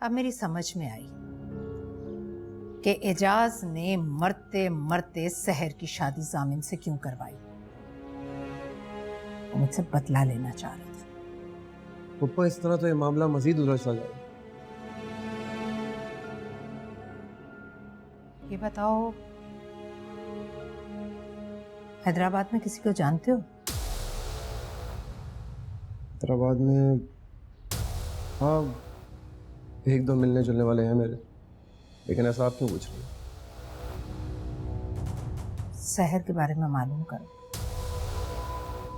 अब मेरी समझ में आई कि एजाज ने मरते मरते सहर की शादी जामिन से क्यों करवाई। वो मुझसे बदला लेना चाह रहे थे। पप्पा इस तरह तो ये मामला मजीद उलझता जाएगा। ये बताओ, हैदराबाद में किसी को जानते हो? हैदराबाद में हाँ, एक दो मिलने जुलने वाले हैं मेरे, लेकिन ऐसा आप क्यों पूछ रहे हैं? शहर के बारे में मालूम करो,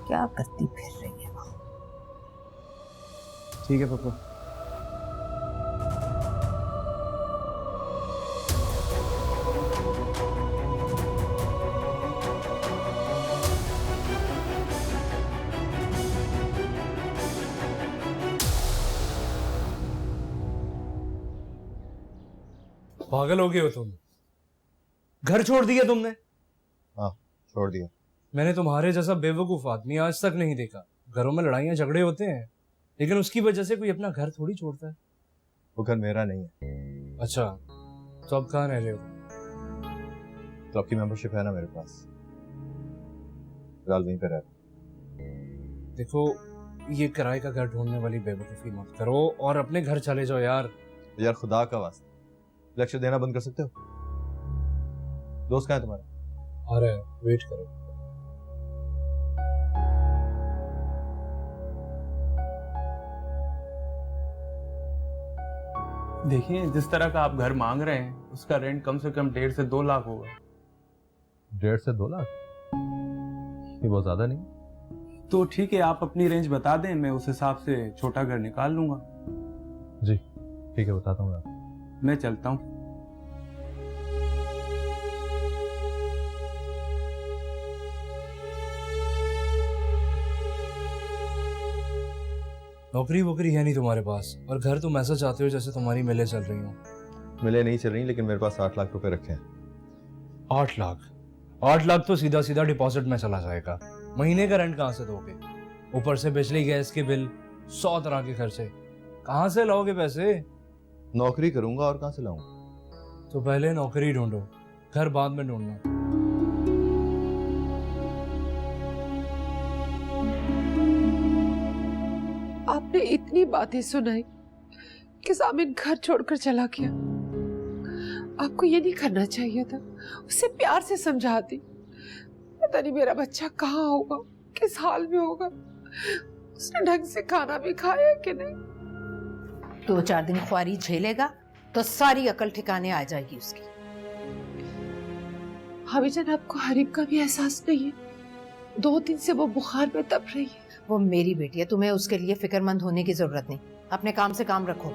क्या करती फिर रही है वहां। ठीक है पापा। पागल हो गए हो तुम? घर छोड़ दिया तुमने? हाँ, छोड़ दिया। मैंने तुम्हारे जैसा बेवकूफ आदमी आज तक नहीं देखा। घरों में लड़ाइयाँ झगड़े होते हैं, लेकिन उसकी वजह से कोई अपना घर थोड़ी छोड़ता है। वो घर मेरा नहीं है। अच्छा, तो अब कहाँ रह रहे हो? क्लब की मेंबरशिप है ना मेरे पास, फिलहाल वहीं पे रह रहा हूं। देखो, ये किराए का घर ढूंढने वाली बेवकूफी मत करो और अपने घर चले जाओ यार। यार खुदा का वास्ता, लेक्चर देना बंद कर सकते हो? दोस्त कहाँ है तुम्हारा? आ रहा है, वेट करो। देखिए, जिस तरह का आप घर मांग रहे हैं उसका रेंट कम से कम 1.5 से 2 लाख होगा। 1.5 से 2 लाख? ये बहुत ज्यादा नहीं? तो ठीक है, आप अपनी रेंज बता दें, मैं उस हिसाब से छोटा घर निकाल लूंगा। जी ठीक है, बताता हूँ आपको। मैं चलता हूँ। नौकरी वोकरी है नहीं तुम्हारे पास, और घर तुम ऐसा चाहते हो जैसे तुम्हारी मिलें चल रही हो। मिले नहीं चल रही, लेकिन मेरे पास 8 लाख रुपए रखे हैं। 8 लाख? 8 लाख तो सीधा सीधा डिपॉजिट में चला जाएगा। महीने का रेंट कहाँ से दोगे? ऊपर से बिजली गैस के बिल, 100 तरह के खर्चे, कहाँ से लाओगे पैसे? नौकरी करूंगा और कहाँ से लाऊंगा? तो पहले नौकरी ढूंढो, घर बाद में ढूंढना। आपने इतनी बातें सुनाई कि जामिन घर छोड़कर चला गया। आपको ये नहीं करना चाहिए था, उसे प्यार से समझाती। पता नहीं मेरा बच्चा कहाँ होगा, किस हाल में होगा, उसने ढंग से खाना भी खाया कि नहीं। 2-4 दिन ख्वारी झेलेगा तो सारी अकल ठिकाने आ जाएगी उसकी। भाभीजान, आपको हरीब का भी एहसास नहीं है? 2 दिन से वो बुखार में तप रही है। वो मेरी बेटी है, तुम्हें उसके लिए फिक्रमंद होने की जरूरत नहीं। अपने काम से काम रखो।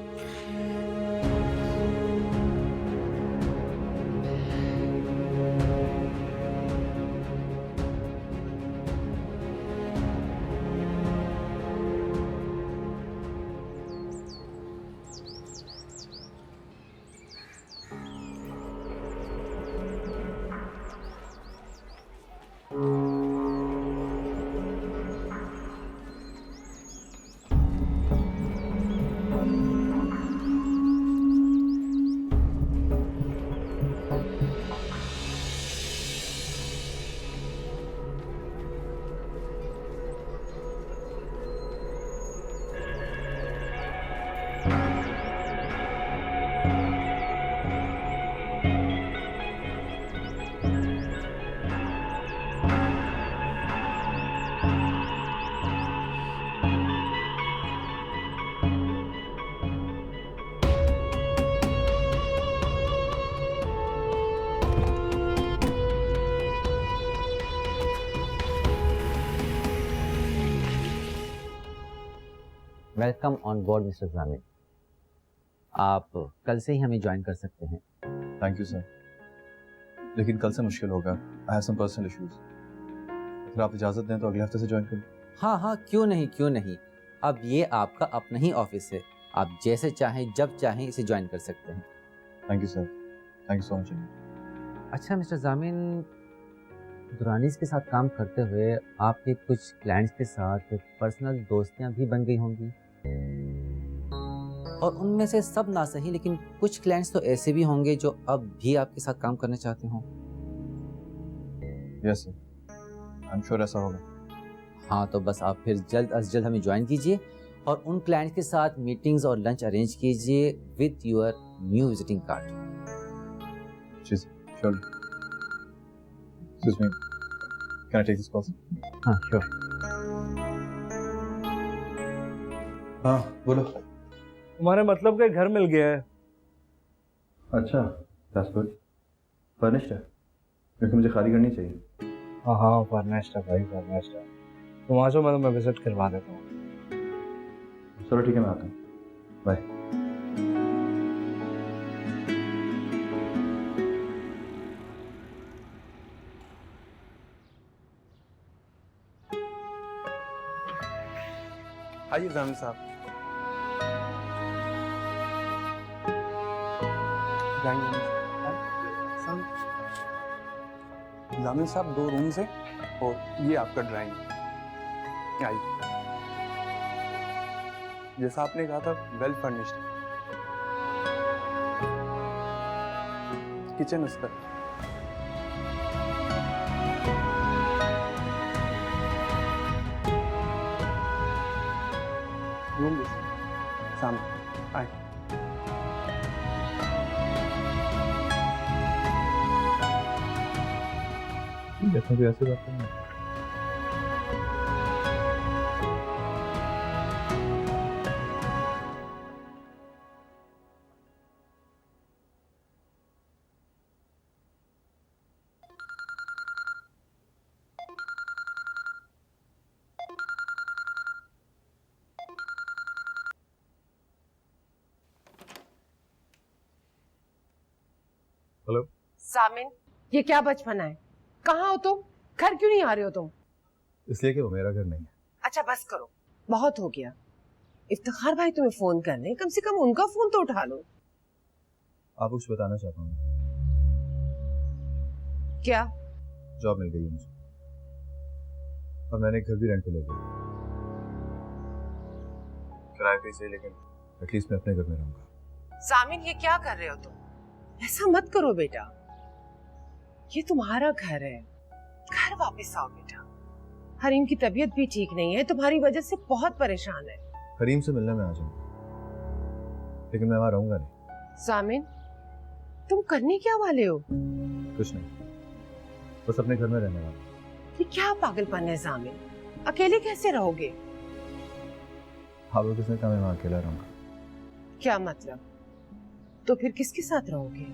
वेलकम ऑन बोर्ड मिस्टर जामिन। आप कल से ही हमें ज्वाइन कर सकते हैं। थैंक यू सर, लेकिन कल से मुश्किल होगा। I have some personal issues. अगर आप इजाजत दें तो अगले हफ्ते से ज्वाइन करूं। हाँ हाँ, क्यों नहीं क्यों नहीं। अब ये आपका अपना ही ऑफिस है, आप जैसे चाहें जब चाहें इसे ज्वाइन कर सकते हैं। Thank you sir, thank you so much. अच्छा मिस्टर जामिन, दुरानीज के साथ काम करते हुए आपके कुछ क्लाइंट्स के साथ पर्सनल दोस्तियां भी बन गई होंगी। और उनमें से सब ना सही लेकिन कुछ क्लाइंट्स तो ऐसे भी होंगे जो अब भी आपके साथ काम करना चाहते हों। Yes sir, I am sure ऐसा होगा। हाँ, तो बस आप फिर जल्द अज जल्द हमें ज्वाइन कीजिए और उन क्लाइंट्स के साथ मीटिंग्स और लंच अरेंज कीजिए with your new visiting card. जी sure. Excuse me, can I take this call? हाँ श्योर। हाँ बोलो। तुम्हारे मतलब का घर मिल गया है। अच्छा, दैट्स गुड। फर्निश्ड है क्योंकि मुझे खाली करनी चाहिए। हाँ हाँ, फर्निश्ड है भाई, फर्निश्ड है। तुम आ जाओ, मैं विजिट करवा देता हूँ। चलो ठीक है, मैं आता हूँ। बाय। आइए जामिल साहब। जामिल साहब 2 रूम्स हैं और ये आपका ड्राइंग। आइए, जैसा आपने कहा था वेल फर्निश्ड किचन उस पर। रूम सामने आए। देखो भी ऐसे बात नहीं। हेलो सामिन, ये क्या बचपना है? कहाँ हो तुम? घर क्यों नहीं आ रहे हो तुम? इसलिए कि वो मेरा घर नहीं है। अच्छा बस करो, बहुत हो गया। इफ्तिखार भाई तुम्हें फोन कर रहे हैं, कम से कम उनका फोन तो उठा लो। आपको कुछ बताना चाहता हूँ। क्या? जॉब मिल गई है मुझे और मैंने एक घर भी रेंट पे ले लिया। किराए पे से, लेकिन एटलीस्ट मैं अपने घर में रहूंगा। सामिन, ये क्या कर रहे हो तुम? ऐसा मत करो बेटा, ये तुम्हारा घर है, घर वापस आओ बेटा। हरीम की तबीयत भी ठीक नहीं है, तुम्हारी वजह से बहुत परेशान है। हरीम से मिलने में आ जाऊंगा, लेकिन मैं वहां रहूंगा नहीं। सामिन, तुम करने क्या वाले हो? कुछ नहीं, बस अपने घर में रहने वाला। ये क्या पागलपन है सामिन? अकेले कैसे रहोगे? आप लोग किसने कहा मैं वहां अकेला रहूंगा? क्या मतलब? तो फिर किसके साथ रहोगे?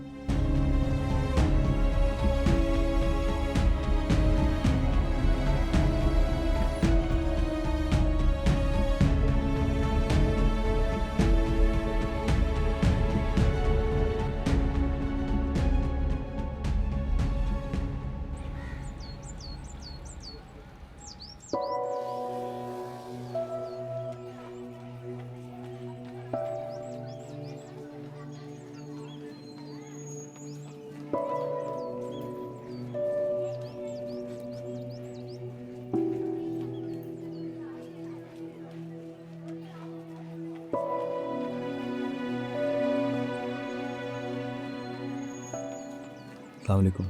अस्सलाम वालेकुम।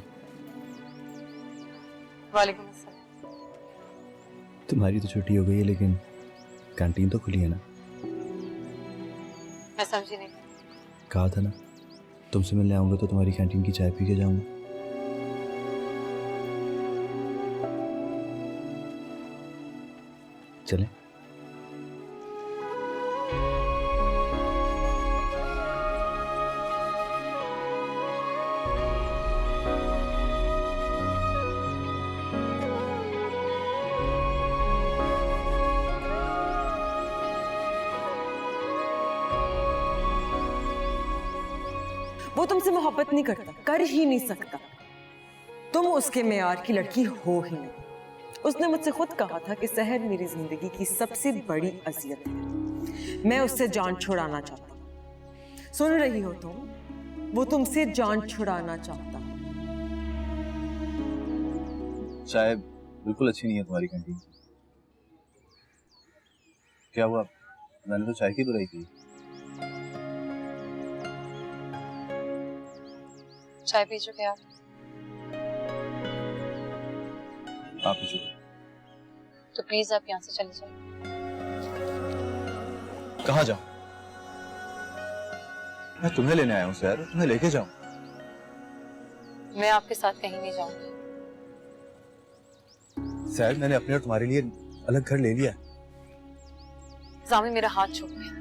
वालेकुम अस्सलाम। तुम्हारी तो छुट्टी हो गई है, लेकिन कैंटीन तो खुली है ना? मैं समझी नहीं। कहा था ना, तुमसे मिलने आऊंगा तो तुम्हारी कैंटीन की चाय पी के जाऊंगा। चलें? वो तुमसे मोहब्बत नहीं करता, कर ही नहीं सकता। तुम उसके मेयार की लड़की हो ही नहीं। उसने मुझसे खुद कहा था कि सहर मेरी जिंदगी की सबसे बड़ी अजियत है, मैं उससे जान छुड़ाना चाहता हूँ। सुन रही हो तुम? वो तुमसे जान छुड़ाना चाहता। चाय बिल्कुल अच्छी नहीं है तुम्हारी कैंटीन की। क्या हुआ? मैंने तो चाय की बुराई की। चाय पी चुके आप? आप ही चुके। तो प्लीज आप यहाँ से चले जाइए। कहाँ जाऊं? मैं तुम्हें लेने आया हूँ सर, तुम्हें लेके जाऊं। मैं आपके साथ कहीं नहीं जाऊंगी। सर मैंने अपने और तुम्हारे लिए अलग घर ले लिया है। जामिन मेरा हाथ छोड़ गया।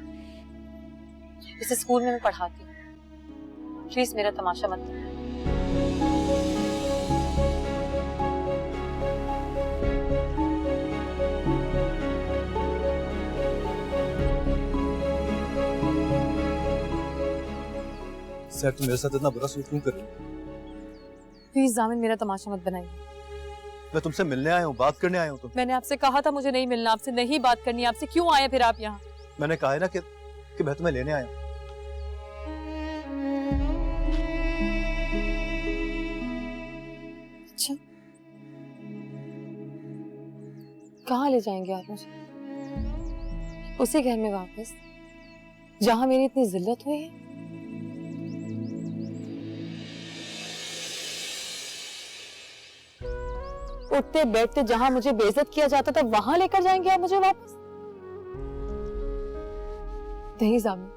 इस स्कूल में मैं पढ़ाती हूँ, प्लीज मेरा तमाशा मत करो। सर तुम मेरे साथ इतना बुरा सलूक क्यों कर रहे हो? प्लीज जामिन मेरा तमाशा मत बनाइए। मैं तुमसे मिलने आया हूँ, बात करने आया हूँ। तुम मैंने आपसे कहा था मुझे नहीं मिलना, आपसे नहीं बात करनी। आपसे क्यों आए फिर आप यहाँ? मैंने कहा है ना कि मैं तुम्हें लेने आया हूँ। अच्छा, कहाँ ले जाएंगे आप मुझे? उसी घर में वापस जहाँ मेरी इतनी जिल्लत हुई है? उठते बैठते जहां मुझे बेइज्जत किया जाता था वहां लेकर जाएंगे आप मुझे वापस? नहीं जामिन,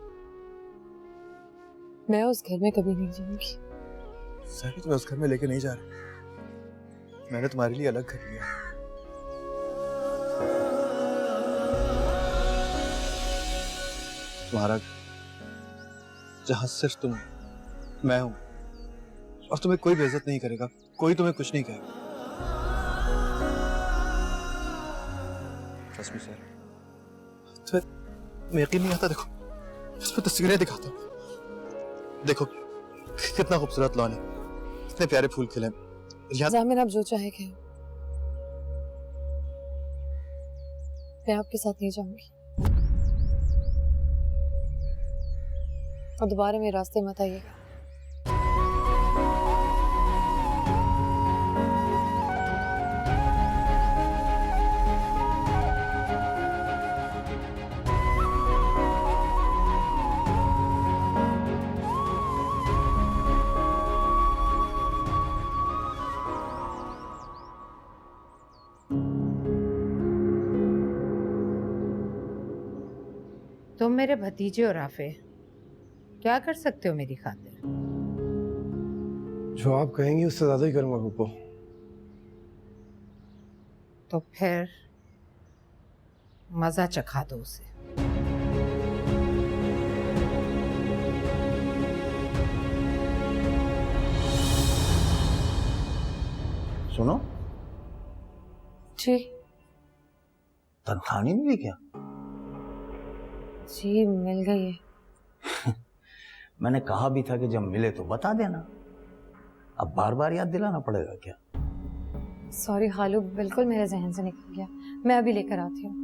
मैं उस घर में कभी नहीं जाऊंगी। सर तुम्हें उस घर में लेके नहीं जा रहा, मैंने तुम्हारे लिए अलग घर लिया। तुम्हारा जहां सिर्फ तुम, मैं हूं, और तुम्हें कोई बेइज्जत नहीं करेगा, कोई तुम्हें कुछ नहीं कहेगा। Trust me sir. तुम्हें यकीन नहीं आता? देखो इसमें तस्वीरें दिखाता हूँ, देखो कितना खूबसूरत लॉन है, कितने प्यारे फूल खिले हैं। जामिन आप जो चाहे कहें, मैं आपके साथ नहीं जाऊंगी। और दोबारा मेरे रास्ते मत आइएगा। तुम मेरे भतीजे हो राफे, क्या कर सकते हो मेरी खातिर? जो आप कहेंगी उससे ज्यादा ही करूंगा पप्पू। तो फिर मजा चखा दो उसे। सुनो, जी तनख्वाह नहीं मिली क्या? जी मिल गई है। मैंने कहा भी था कि जब मिले तो बता देना, अब बार बार याद दिलाना पड़ेगा क्या? सॉरी खालू, बिल्कुल मेरे जहन से निकल गया। मैं अभी लेकर आती हूँ।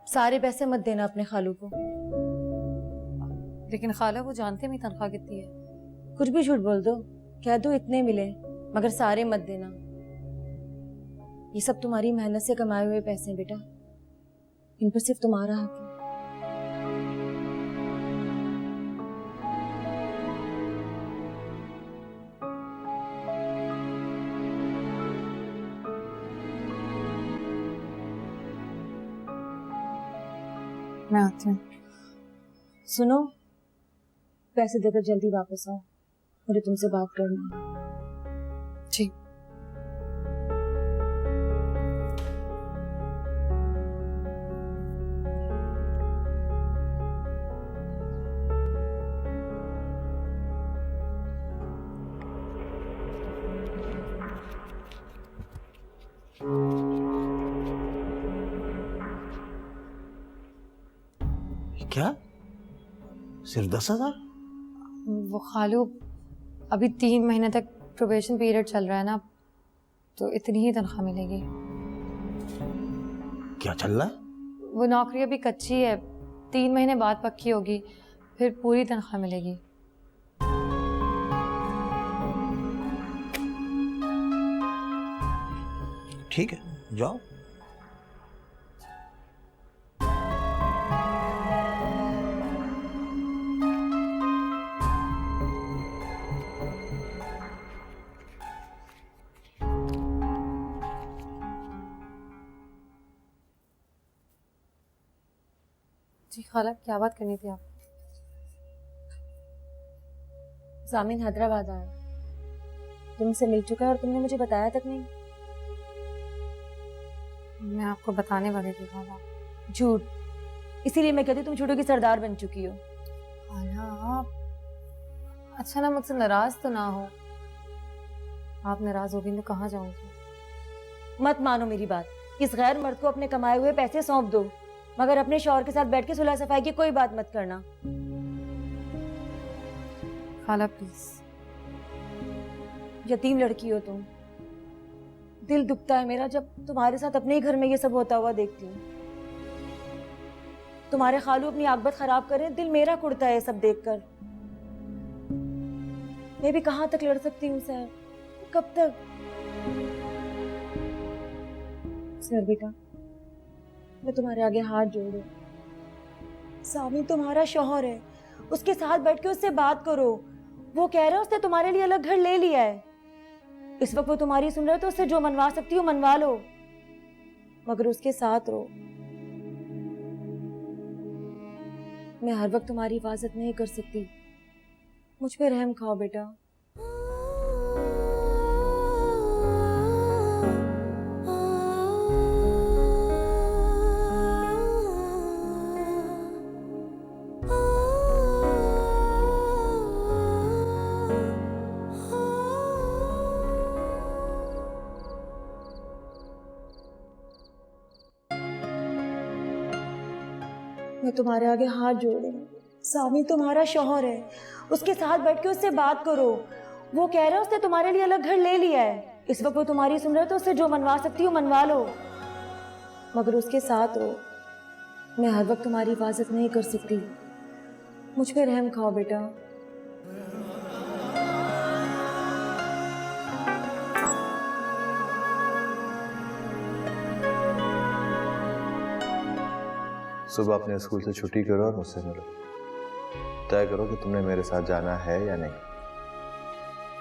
सारे पैसे मत देना अपने खालू को। लेकिन खाला वो जानते हैं मेरी तनख्वाह कितनी है। कुछ भी झूठ बोल दो, कह दो इतने मिले, मगर सारे मत देना। ये सब तुम्हारी मेहनत से कमाए हुए पैसे हैं बेटा, इन पर सिर्फ तुम्हारा हक है। मैं आती हूँ। सुनो, पैसे देकर जल्दी वापस आओ, मुझे तुमसे बात करनी है। जी। क्या? सिर्फ 10,000? वो खालू, अभी 3 महीने तक प्रोबेशन पीरियड चल रहा है ना, तो इतनी ही तनख्वाह मिलेगी। क्या चल रहा है? वो नौकरी अभी कच्ची है, 3 महीने बाद पक्की होगी, फिर पूरी तनख्वाह मिलेगी। ठीक है, जाओ। जी खाला, क्या बात करनी थी आप? जामिन हैदराबाद आया, तुमसे मिल चुका है और तुमने मुझे बताया तक नहीं। मैं आपको बताने वाली थी खाला। झूठ, इसीलिए मैं कहती तुम झूठों की सरदार बन चुकी हो। खाला आप अच्छा ना मुझसे नाराज तो ना हो। आप नाराज होगी तो कहाँ जाऊंगी? मत मानो मेरी बात, इस गैर मर्द को अपने कमाए हुए पैसे सौंप दो, मगर अपने शौहर के साथ बैठ के सुलह सफाई की कोई बात मत करना। खाला प्लीज। यतीम लड़की हो तुम, दिल दुखता है मेरा जब तुम्हारे साथ अपने ही घर में ये सब होता हुआ देखती हूँ। तुम्हारे खालू अपनी आकबत खराब करें, दिल मेरा कुड़ता है ये सब देखकर। मैं भी कहाँ तक लड़ सकती हूँ सर, कब तक? सर बेटा, मैं तुम्हारे आगे हाथ जोड़ू, सामी तुम्हारा शौहर है, उसके साथ बैठ के उससे बात करो। वो कह रहा है उसने तुम्हारे लिए अलग घर ले लिया है, इस वक्त वो तुम्हारी सुन रहा है, तो उससे जो मनवा सकती हो मनवा लो, मगर उसके साथ रहो। मैं हर वक्त तुम्हारी हिफाजत नहीं कर सकती, मुझ पे रहम खाओ बेटा। मैं तुम्हारे आगे हाथ जोड़ रही हूँ, सामी तुम्हारा शौहर है, उसके साथ बैठ के उससे बात करो। वो कह रहा है उसने तुम्हारे लिए अलग घर ले लिया है, इस वक्त वो तुम्हारी सुन रहा है, तो उससे जो मनवा सकती हो मनवा लो, मगर उसके साथ रहो। मैं हर वक्त तुम्हारी हिफाजत नहीं कर सकती, मुझ पे रहम खाओ बेटा। सुबह अपने स्कूल से छुट्टी करो और मुझसे मिलो। तय करो कि तुमने मेरे साथ जाना है या नहीं,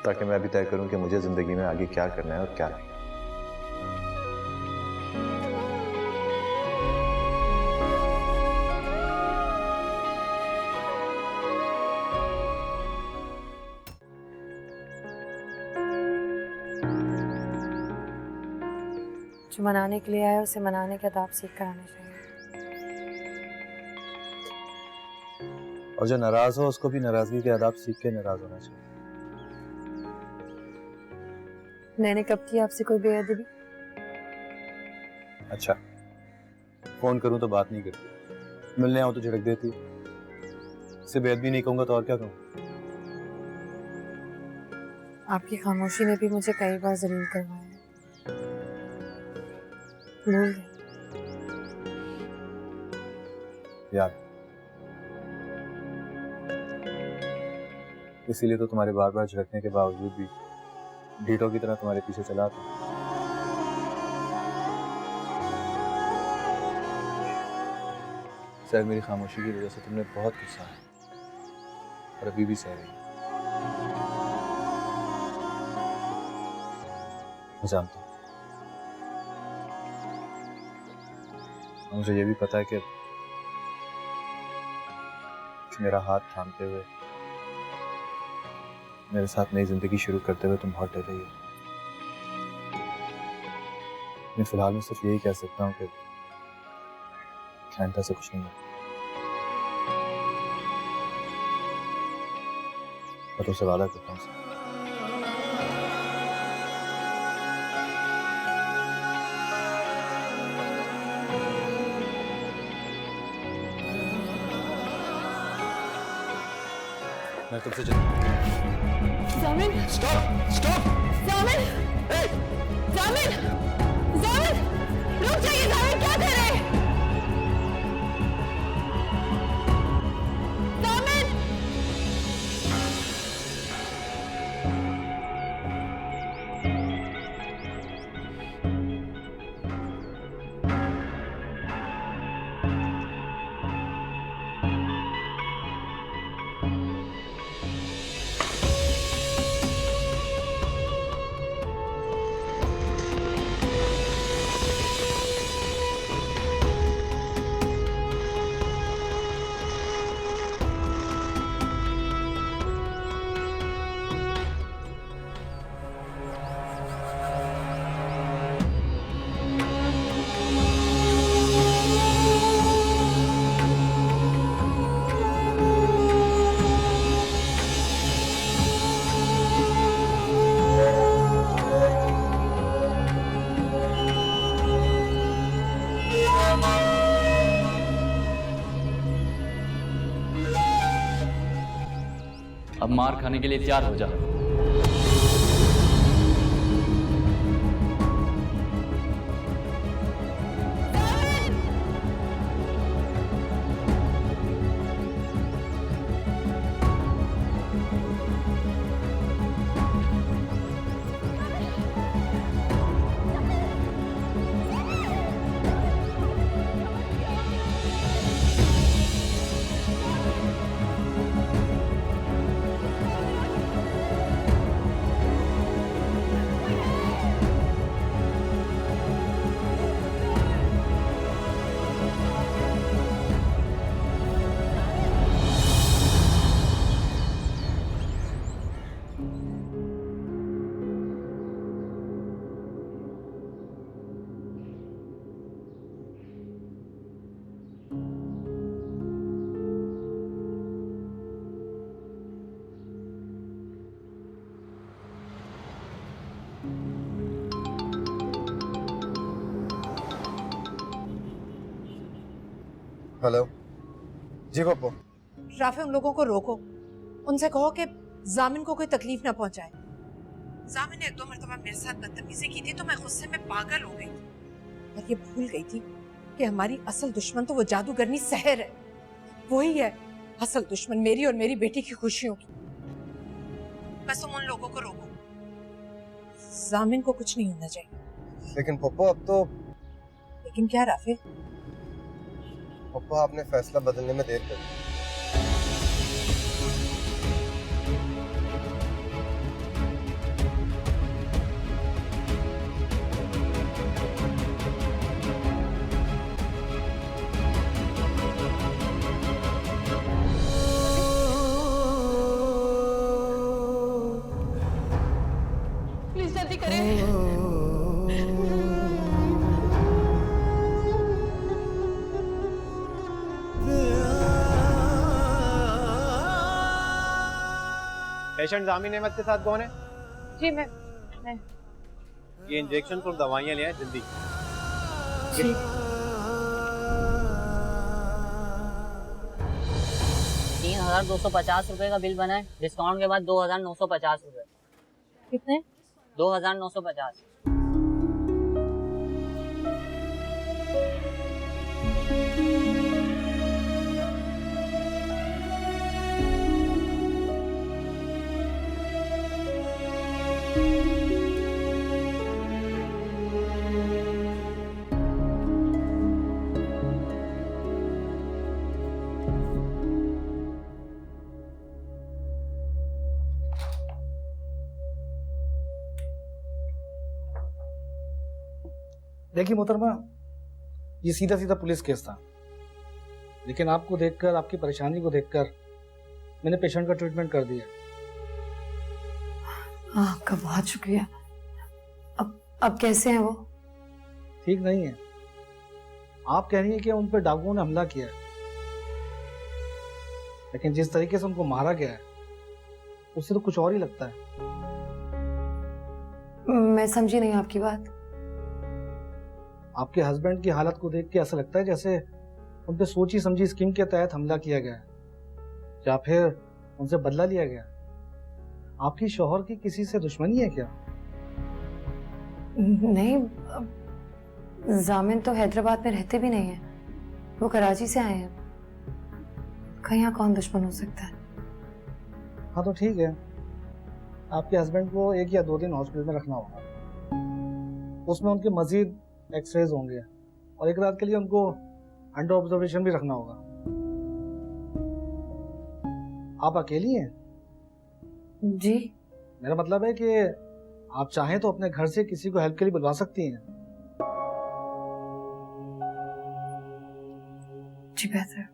ताकि मैं भी तय करूं कि मुझे जिंदगी में आगे क्या करना है और क्या नहीं। जो मनाने के लिए आया उसे मनाने के आदाब सीख कर आना चाहिए। और जो नाराज हो उसको भी नाराजगी के आदाब सीख के नाराज होना चाहिए। मैंने कब की आपसे कोई बेअदबी? अच्छा, फोन करूं तो बात नहीं करती, मिलने आऊं तो झड़क देती। इसे बेअदबी नहीं कहूंगा तो और क्या कहूं? आपकी खामोशी ने भी मुझे कई बार जलील करवाया है। भूल गए यार, इसीलिए तो तुम्हारे बार बार झड़कने के बावजूद भी ढीठों की तरह तुम्हारे पीछे चला था। शायद मेरी खामोशी की वजह से तुमने बहुत गुस्सा है और अभी भी सह रही। मैं जानता हूँ, मुझे ये भी पता है कि मेरा हाथ थामते हुए मेरे साथ नई जिंदगी शुरू करते हुए तुम बहुत डर रही हो। मैं फिलहाल में सिर्फ यही कह सकता हूँ कि आइंदा से कुछ नहीं है। मैं तुमसे वादा करता हूँ। मैं तुमसे जामिन, स्टॉप स्टॉप जामिन, जामिन, जामिन, रुक जाइए जामिन, क्या कर रहे हैं? अब मार खाने के लिए तैयार हो जा। हेलो जी पप्पू। राफे, उन लोगों को रोको, उनसे कहो कि जामिन को कोई तकलीफ ना पहुंचाए। जामिन ने 1-2 मरतबा मेरे साथ बदतमीजी की थी तो मैं गुस्से में पागल हो गई थी, और ये भूल गई थी कि हमारी असल दुश्मन तो वो जादूगरनी सहर है। वही है असल दुश्मन मेरी और मेरी बेटी की खुशियों की। बस तुम उन लोगों को रोको, जामिन को कुछ नहीं होना चाहिए। लेकिन पप्पू अब तो। लेकिन क्या राफे? पप्पू आपने फैसला बदलने में देर कर दी। प्लीज जल्दी करें। पेशेंट जामिन अहमद के साथ कौन है? जी मैं ये इंजेक्शन और दवाइयाँ ले आए जल्दी। 3,250 रुपए का बिल बना है, डिस्काउंट के बाद 2,950 रुपए। कितने? 2,950। देखिए मोहतरमा, ये सीधा सीधा पुलिस केस था, लेकिन आपको देखकर, आपकी परेशानी को देखकर मैंने पेशेंट का ट्रीटमेंट कर दिया। आपका बहुत शुक्रिया। अब कैसे हैं वो? ठीक नहीं है। आप कह रही हैं कि उन पर डाकुओं ने हमला किया है, लेकिन जिस तरीके से उनको मारा गया है उससे तो कुछ और ही लगता है। मैं समझी नहीं आपकी बात। आपके हस्बैंड की हालत को देख के ऐसा लगता है जैसे उन पे सोची समझी स्कीम के तहत हमला किया गया है, या फिर उनसे बदला लिया गया। आपकी शौहर की किसी से दुश्मनी है क्या? नहीं, जामिन तो हैदराबाद में रहते भी नहीं है, वो कराची से आए हैं। कहीं यहाँ कौन दुश्मन हो सकता है? हाँ तो ठीक है, आपके हस्बैंड को 1 या 2 दिन हॉस्पिटल में रखना होगा। उसमें उनके मजीद एक्सरेज होंगे और 1 रात के लिए उनको अंडर ऑब्जर्वेशन भी रखना होगा। आप अकेली हैं? जी। मेरा मतलब है कि आप चाहें तो अपने घर से किसी को हेल्प के लिए बुलवा सकती हैं। जी बेहतर।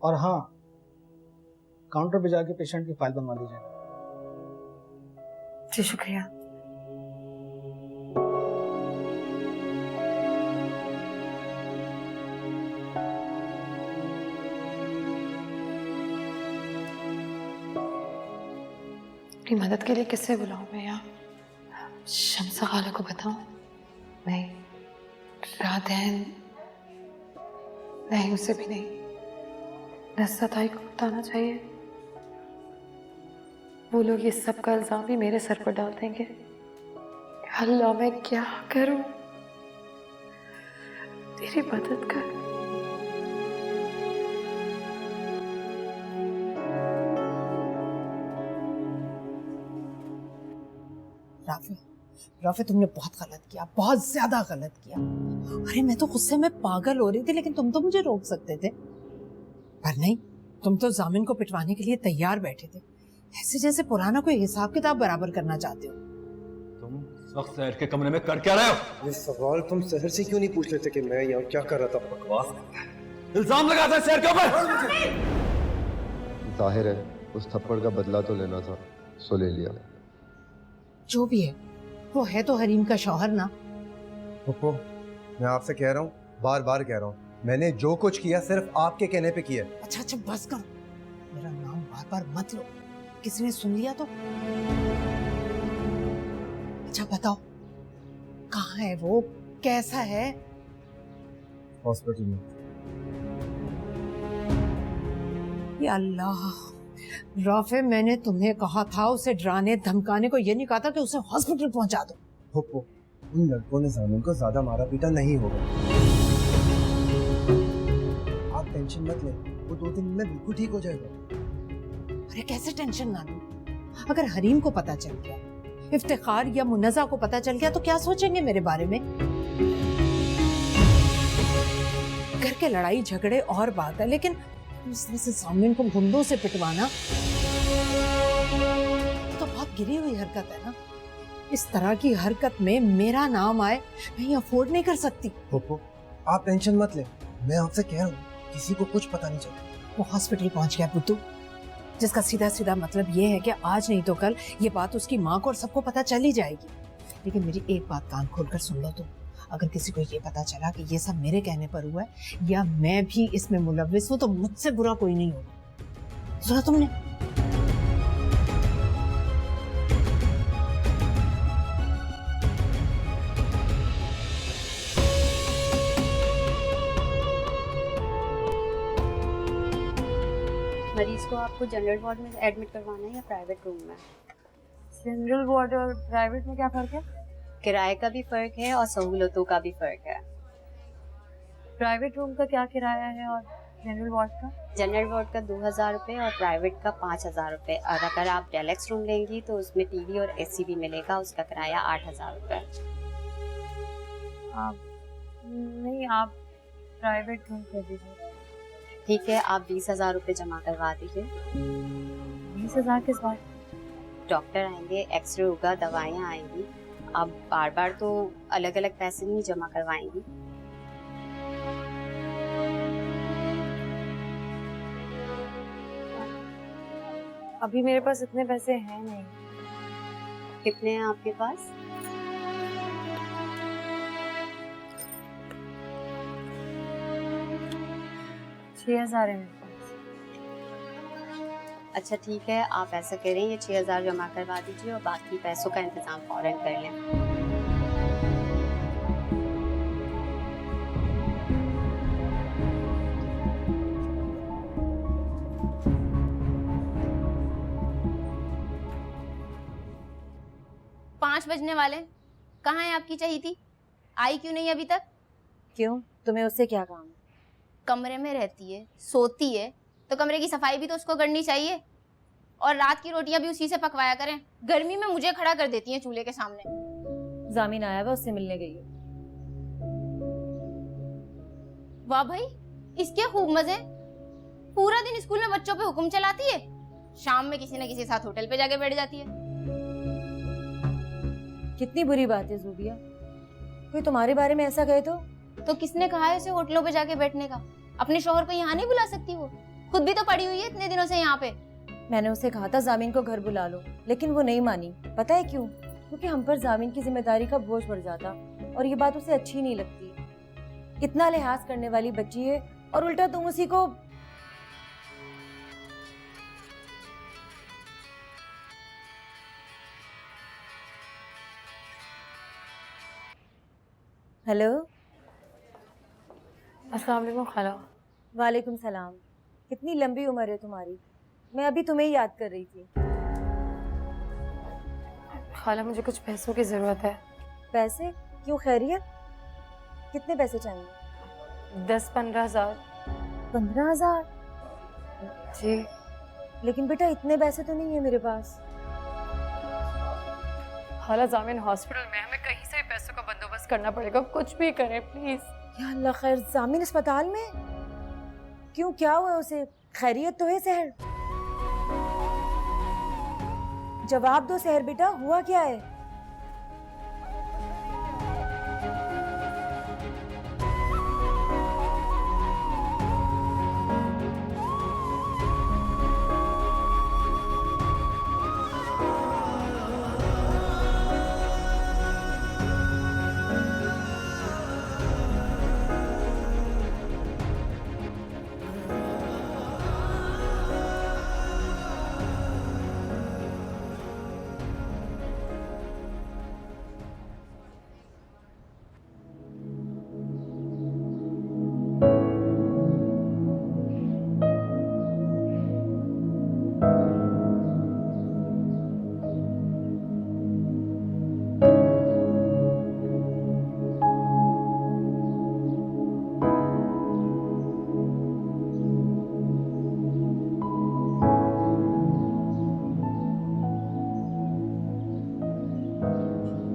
और हाँ, काउंटर पे जाके पेशेंट की फाइल बनवा लीजिए। जी शुक्रिया। अपनी मदद के लिए किससे बुलाऊं मैं यहाँ? शम्सा खाला को बताऊं? नहीं, राधैन नहीं, उसे भी नहीं। नस्रत आई को बताना चाहिए। वो लोग ये सब का इल्जाम ही मेरे सर पर डाल देंगे। अल्लाह मैं क्या करूं? तेरी मदद कर। राफे, राफे तुमने बहुत गलत किया, बहुत ज्यादा गलत किया। अरे मैं तो गुस्से में पागल हो रही थी, लेकिन तुम तो मुझे रोक सकते थे, पर नहीं, तुम तो जामिन को पिटवाने के लिए तैयार बैठे थे, ऐसे जैसे पुराना कोई हिसाब किताब बराबर करना चाहते हो। तुम इस वक्त सहर के कमरे में कर क्या रहे हो? ये सवाल तुम सहर से क्यों नहीं पूछ लेते कि मैं यहाँ क्या कर रहा था? बकवास करता है, इल्जाम लगाता है सहर के ऊपर। जाहिर है उस थप्पड़ का बदला तो लेना था, सो ले लिया। जो भी है, वो है तो हरीम का शौहर ना। पप्पो, मैं आपसे कह रहा हूँ, बार बार कह रहा हूँ, मैंने जो कुछ किया सिर्फ आपके कहने पे किया। अच्छा अच्छा बस करो, मेरा नाम बार बार मत लो, किसी ने सुन लिया तो। अच्छा बताओ, कहाँ है वो, कैसा है? हॉस्पिटल में। या अल्लाह, राफे मैंने तुम्हें कहा था उसे डराने धमकाने को, ये नहीं कहा था कि उसे हॉस्पिटल पहुंचा दो। पप्पो, उन लड़कों ने जामिन को ज्यादा मारा पीटा नहीं होगा। आप टेंशन मत लें, वो 2 दिन में बिल्कुल ठीक हो जाएगा। अरे कैसे टेंशन ना लूं? अगर हरीम को पता चल गया, इफ्तिखार या मुन्नजा को पता चल गया तो क्या सोचेंगे मेरे बारे में? घर के लड़ाई झगड़े और बात है, लेकिन उसने से सामने को गुंडों से पिटवाना तो बहुत गिरी हुई हरकत है ना। इस तरह की हरकत में मेरा नाम आए, मैं ये अफोर्ड नहीं कर सकती। पप्पो, आप टेंशन मत लें, मैं आपसे कह रहा हूँ, किसी को कुछ पता नहीं चला। वो हॉस्पिटल पहुंच गया बुद्धू, जिसका सीधा सीधा मतलब ये है कि आज नहीं तो कल ये बात उसकी माँ को और सबको पता चल ही जाएगी। लेकिन मेरी एक बात कान खोलकर सुन लो तुम, अगर किसी को ये पता चला कि ये सब मेरे कहने पर हुआ है या मैं भी इसमें मुलव्विस हूँ, तो मुझसे बुरा कोई नहीं होगा। सुना तुमने? मरीज को आपको जनरल वार्ड में एडमिट करवाना है या प्राइवेट रूम में? जनरल वार्ड और प्राइवेट में क्या फर्क है? किराए का भी फर्क है और सहूलतों का भी फर्क है। प्राइवेट रूम का क्या किराया है और जनरल वार्ड का? जनरल वार्ड का 2000 रुपये और प्राइवेट का 5000 रुपये। और अगर आप डेलक्स रूम लेंगी तो उसमें टीवी और एसी भी मिलेगा, उसका किराया 8000 रुपये। नहीं, आप प्राइवेट रूम कर दीजिए। ठीक है, आप 20,000 रुपये जमा करवा दीजिए। 20,000 किस बात? डॉक्टर आएंगे, एक्सरे होगा, दवाइयाँ आएंगी। आप बार बार तो अलग अलग पैसे नहीं जमा करवाएंगी। अभी मेरे पास इतने पैसे हैं नहीं। कितने हैं आपके पास? $6,000 है मेरे पास। अच्छा ठीक है, आप ऐसा करें, ये 6000 जमा करवा दीजिए और बाकी पैसों का इंतजाम फौरन कर लें। पाँच बजने वाले, कहाँ है आपकी चहीती? आई क्यों नहीं अभी तक? क्यों, तुम्हें उससे क्या काम है? कमरे में रहती है, सोती है, तो कमरे की सफाई भी तो उसको करनी चाहिए। और रात की रोटियां भी उसी से पकवाया करें। गर्मी में मुझे खड़ा कर देती हैं चूल्हे के सामने। जामिन आया हुआ, उससे मिलने गई है। वाह भाई, इसके खूब मजे। पूरा दिन स्कूल में बच्चों पे हुक्म चलाती है, शाम में किसी न किसी साथ होटल पे जाके बैठ जाती है। कितनी बुरी बात है ज़ूबिया, कोई तुम्हारे बारे में ऐसा कहे तो किसने कहा है उसे होटलों पे जाके बैठने का? अपने शौहर को यहाँ नहीं बुला सकती? वो खुद भी तो पड़ी हुई है इतने दिनों से यहाँ पे। मैंने उसे कहा था जामिन को घर बुला लो, लेकिन वो नहीं मानी। पता है क्यों? क्योंकि हम पर जामिन की जिम्मेदारी का बोझ बढ़ जाता और ये बात उसे अच्छी नहीं लगती। इतना लिहाज करने वाली बच्ची है और उल्टा तुम उसी को। हेलो, अस्सलाम वालेकुम खाला। वालेकुम सलाम। कितनी लंबी उम्र है तुम्हारी, मैं अभी तुम्हें याद कर रही थी। खाला मुझे कुछ पैसों की जरूरत है। पैसे? क्यों, खैरियत? कितने पैसे चाहिए? 10-15 हजार। 15,000? जी। लेकिन बेटा इतने पैसे तो नहीं है मेरे पास। खाला जामिन हॉस्पिटल में, हमें कहीं से भी पैसों का बंदोबस्त करना पड़ेगा, कुछ भी करें प्लीज। या अल्लाह खैर, जामिन अस्पताल में? क्यों, क्या हुआ उसे? खैरियत तो है सहर? जवाब दो सहर बेटा, हुआ क्या है?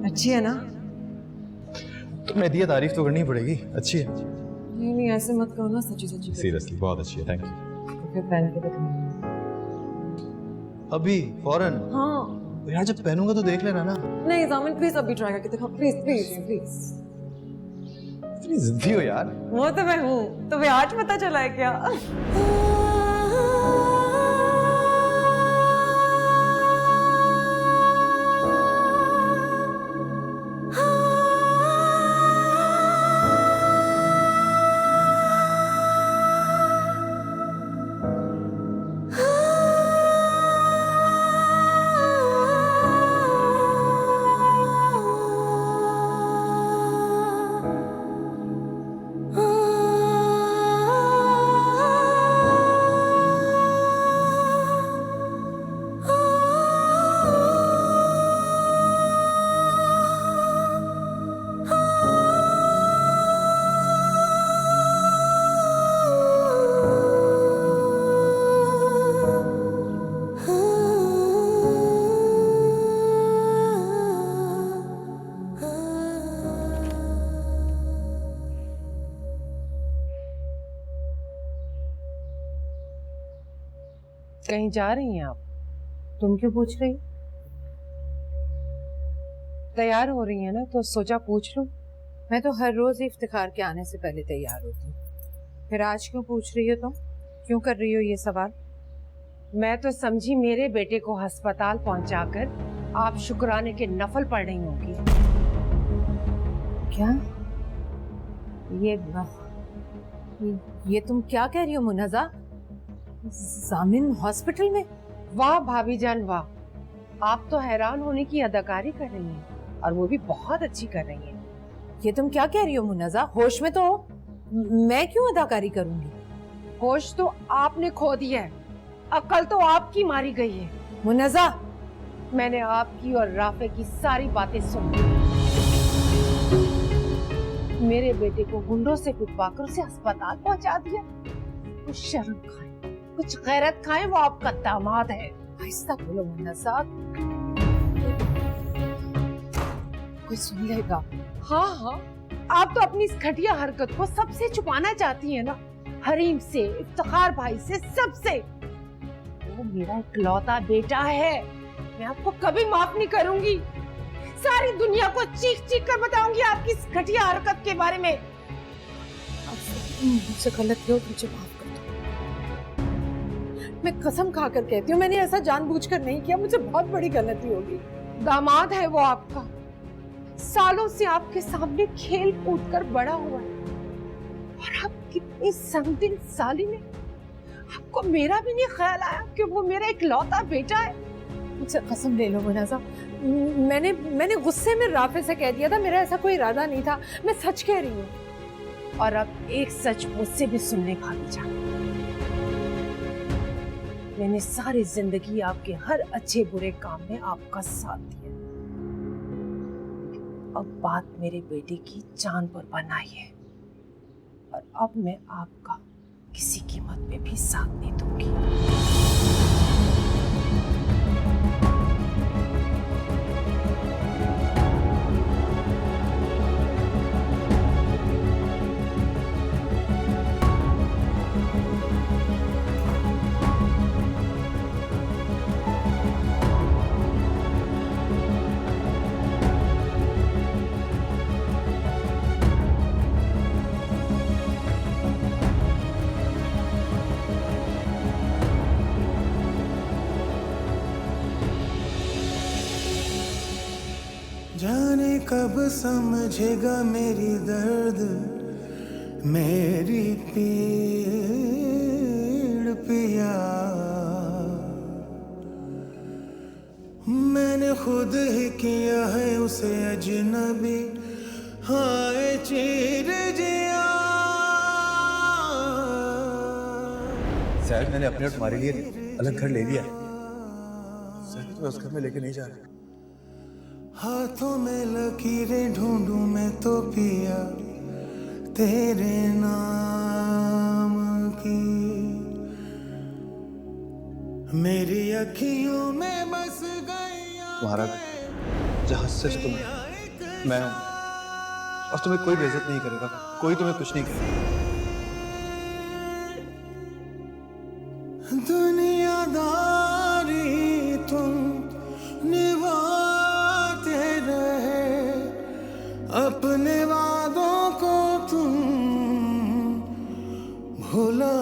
अच्छी है ना? तो मैं दिया, तारीफ तो करनी पड़ेगी, अच्छी है। नहीं नहीं, ऐसे मत करो ना, सच्ची सच्ची। सीरियसली बहुत अच्छी है, थैंक यू। फिर पहन के दिखाऊंगी। अभी फौरन? हाँ यार जब पहनूंगा तो देख लेना ना। नहीं जामिन, प्लीज अभी ट्राई करके दिखाओ, प्लीज प्लीज प्लीज। इतनी जिद्दी हो यार। वो तो मैं हूँ, तुम्हें आज पता चला है क्या? कहीं जा रही हैं आप? तुम क्यों पूछ रही? तैयार हो रही है ना, तो सोचा पूछ लूं। मैं तो हर रोज इफ्तिखार के आने से पहले तैयार होती हूँ, फिर आज क्यों पूछ रही हो तुम? क्यों कर रही हो ये सवाल? मैं तो समझी मेरे बेटे को अस्पताल पहुंचाकर आप शुक्राने के नफल पढ़ रही होंगी। क्या? ये तुम क्या कह रही हो मुन्नज़ा? जामिन हॉस्पिटल में? वाह भाभी जान वाह, आप तो हैरान होने की अदाकारी कर रही हैं, और वो भी बहुत अच्छी कर रही हैं। ये तुम क्या कह रही हो मुन्नज़ा? होश में तो हो। मैं क्यों अदाकारी करूंगी? होश तो आपने खो दिया है, अक्ल तो आपकी मारी गई है। मुन्नज़ा, मैंने आपकी और राफे की सारी बातें सुन ली। मेरे बेटे को गुंडों से पिटवाकर उसे अस्पताल पहुंचा दिया। कुछ शर्म खाए, कुछ गैरत खाए, वो आपका दामाद है। आहिस्ता बोलो मुन्नज़ा, कोई सुन लेगा। हाँ हाँ, आप तो अपनी इस घटिया हरकत को सबसे छुपाना चाहती हैं ना, हरीम से, इफ्तिखार भाई से, सबसे। वो मेरा इकलौता बेटा है, मैं आपको कभी माफ नहीं करूंगी। सारी दुनिया को चीख चीख कर बताऊंगी आपकी इस घटिया हरकत के बारे में। मुझसे गलती हो, मुझे माफ कर दो। मैं कसम खाकर कहती हूँ, मैंने ऐसा जानबूझकर नहीं किया, मुझसे बहुत बड़ी गलती होगी। दामाद है वो आपका, सालों से आपके सामने खेल कूद कर बड़ा हुआ है, और आप कितनी संगीन साली में आपको मेरा भी नहीं ख्याल आया कि वो मेरा इकलौता बेटा है। मुझसे कसम ले लो मुन्नज़ा, मैंने गुस्से में राफे से कह दिया था, मेरा ऐसा कोई इरादा नहीं था, मैं सच कह रही हूँ। और अब एक सच मुझसे भी सुनने भाभी जान, मैंने सारी जिंदगी आपके हर अच्छे बुरे काम में आपका साथ दिया, अब बात मेरे बेटे की जान पर बनाई है और अब मैं आपका किसी कीमत पे भी साथ नहीं दूंगी। जाने कब समझेगा मेरी दर्द, मेरी पीड़ पिया। मैंने खुद ही किया है उसे अजनबी, हाय चीर जिया। सर मैंने अपने और तुम्हारे लिए अलग घर ले लिया है। सर तो उस घर में लेके नहीं जा रहे। हाथों में लकीरें ढूंढूं मैं तो पिया तेरे नाम की, मेरी अखियों में बस गई। तुम्हारा जहां सिर्फ तुम मैं हूं और तुम्हें कोई बेइज्जत नहीं करेगा, कोई तुम्हें कुछ नहीं करेगा। दुनियादारी तुम निभाते रहे, अपने वादों को तुम भुला